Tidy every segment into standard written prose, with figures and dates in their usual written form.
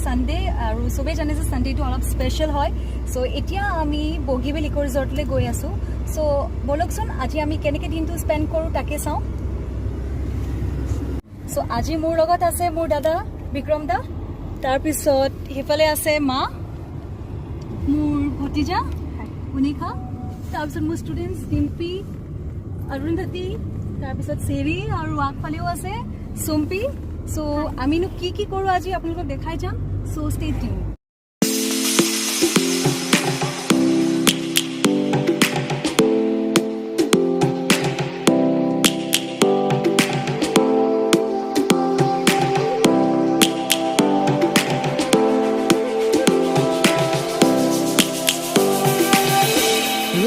Sunday আৰু সবে জানে যে সানডেটো অলপ স্পেশাল হয় সো এতিয়া আমি বগিবেল ইকো ৰিজৰ্টলৈ গৈ আছো সো বলকচোন আজি আমি কেনেকৈ দিনটো স্পেন্ড কৰোঁ তাকে চাওঁ সো আজি মোৰ লগত আছে মোৰ দাদা বিক্ৰম দা তাৰপিছত হেফালে আছে মা মোৰ ভতিজা উনিখা তাৰপিছত মোৰ ষ্টুডেণ্টছ ডিম্পি অৰুন্ধতী তাৰপিছত চেৰি আৰু আগফালেও আছে চম্পি সো আমিনো কি কৰোঁ আজি আপোনালোকক দেখাই যাম so stay tune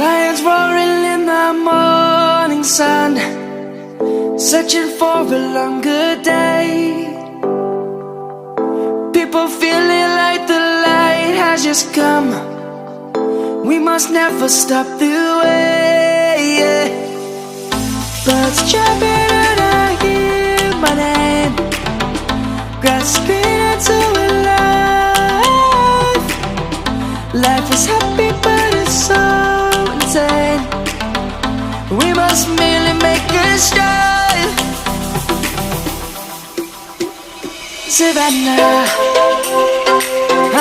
Lions roaring in the morning sun, searching for a longer day. People feeling like the light has just come. We must never stop the way. Birds jumping and I hear my name, grasping into a life. Life is happy but it's so insane. We must merely make a start. Savannah,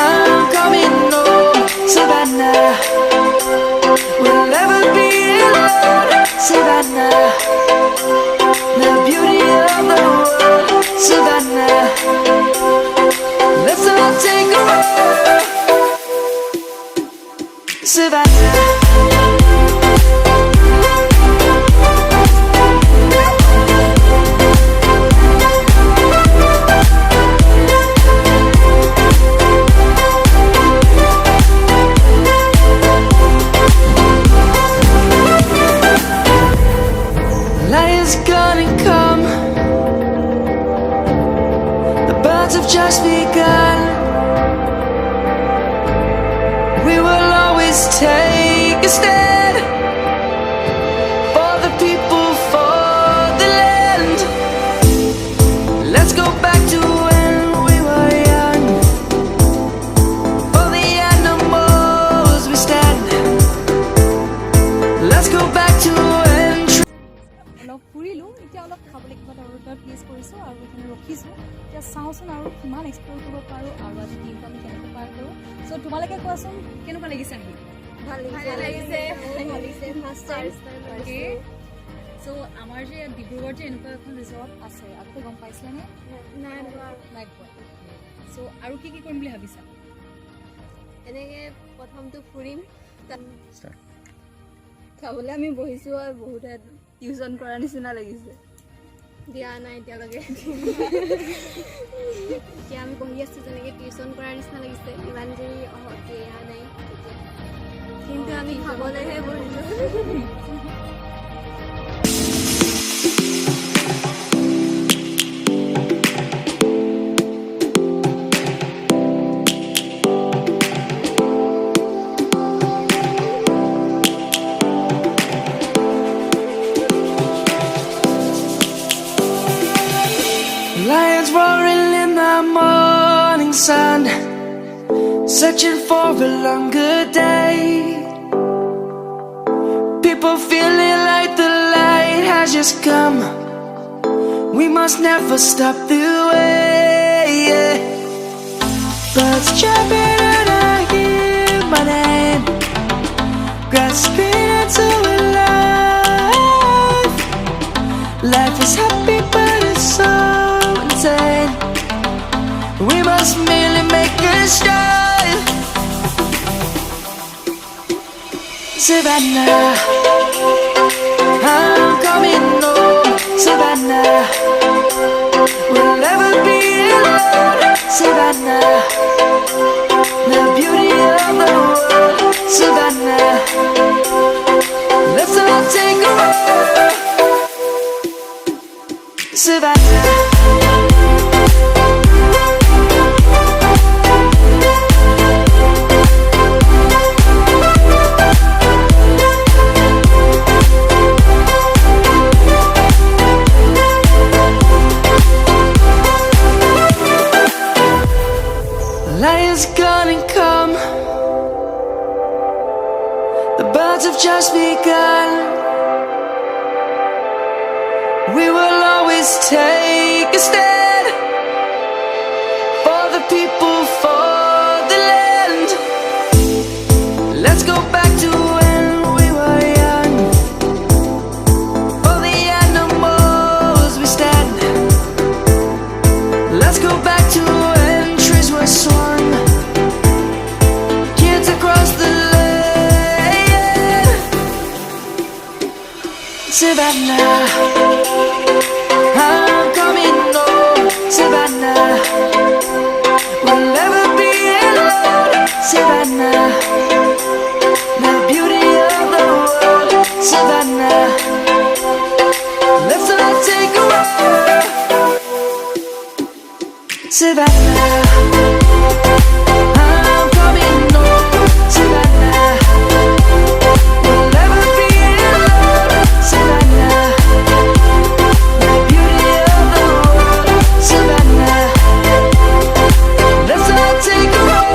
I'm coming home. Savannah, we'll never be alone. Savannah, the beauty of the world. Savannah, let's all take a walk. Savannah. Lion's gonna come. The birds have just begun. We will always take a stand for the people, for the land. Let's go back to when we were young. For the animals we stand. Let's go back to when. অলপ ফুৰিলোঁ এতিয়া অলপ খাবলৈ কিবা এটা order place কৰিছোঁ আৰু এখানে ৰখিছোঁ এতিয়া চাওঁচোন আৰু কিমান এক্সপ্ল'ৰ কৰিব পাৰোঁ আৰু আজি দিনটো আমি কেনেকৈ পাৰ কৰোঁ চ' তোমালোকে কোৱাচোন কেনেকুৱা লাগিছে আহি ভাল লাগিছে ফাৰ্ষ্ট টাইম অ'কে চ' আমাৰ যে ডিব্ৰুগড়ত যে এনেকুৱা এখন ৰিজৰ্ট আছে আগতে গম পাইছিলানে নাই পোৱা চ' আৰু কি কৰিম বুলি ভাবিছা এনেকৈ প্ৰথমটো ফুৰিম তাত খাবলৈ আমি বহিছোঁ আৰু বহুতে টিউশ্যন কৰাৰ নিচিনা লাগিছে দিয়া নাই এতিয়ালৈকে এতিয়া আমি বহি আছোঁ যেনেকৈ টিউশ্যন কৰাৰ নিচিনা লাগিছে ইমান যদি দিয়া নাই কিন্তু আমি খাবলৈহে বহিলোঁ Lions roaring in the morning sun, searching for a longer day. People feeling like the light has just come. We must never stop the way. Birds jumping and I hear my name, grasping into a life. Life is happy but it's so insane. We must merely make a start. Savannah, I'm coming home. Savannah, we'll never be alone. Savannah, the beauty of the world. Savannah, let's all take a walk. Savannah. morning come. The birds have just begun. We will always take a stand for the people, for the land. Let's go back to when we were young. For the animals we stand. Let's go back to when trees were swung. Kids across the land. Savannah, I'm coming home. Savannah, we'll never be alone. Savannah, the beauty of the world. Savannah, let's not take a walk. Savannah, I'm coming home. Savannah, we'll never be alone. Savannah, the beauty of the world. Savannah, let's not take a walk.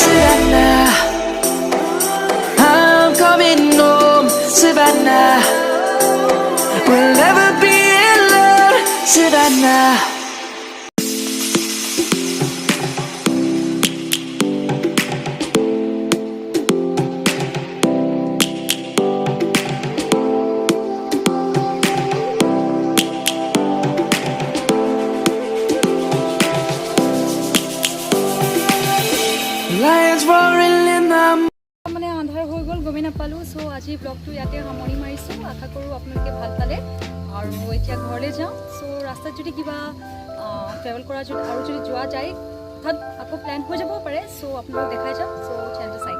Savannah, I'm coming home. Savannah, we'll never be alone. Savannah. Lions roaring in the মানে আন্ধাৰ হৈ গ'ল, গমেই নাপালোঁ। চ' আজি ব্লগটো ইয়াতে সামৰণি মাৰিছোঁ। আশা কৰোঁ আপোনালোকে ভাল পালে আৰু এতিয়া ঘৰলৈ যাওঁ। চ' ৰাস্তাত যদি কিবা ট্ৰেভেল কৰা আৰু যদি যোৱা যায়, হঠাৎ আকৌ প্লেন হৈ যাব পাৰে। চ' আপোনালোক দেখাই যাম। চ' চেনেলটো চাই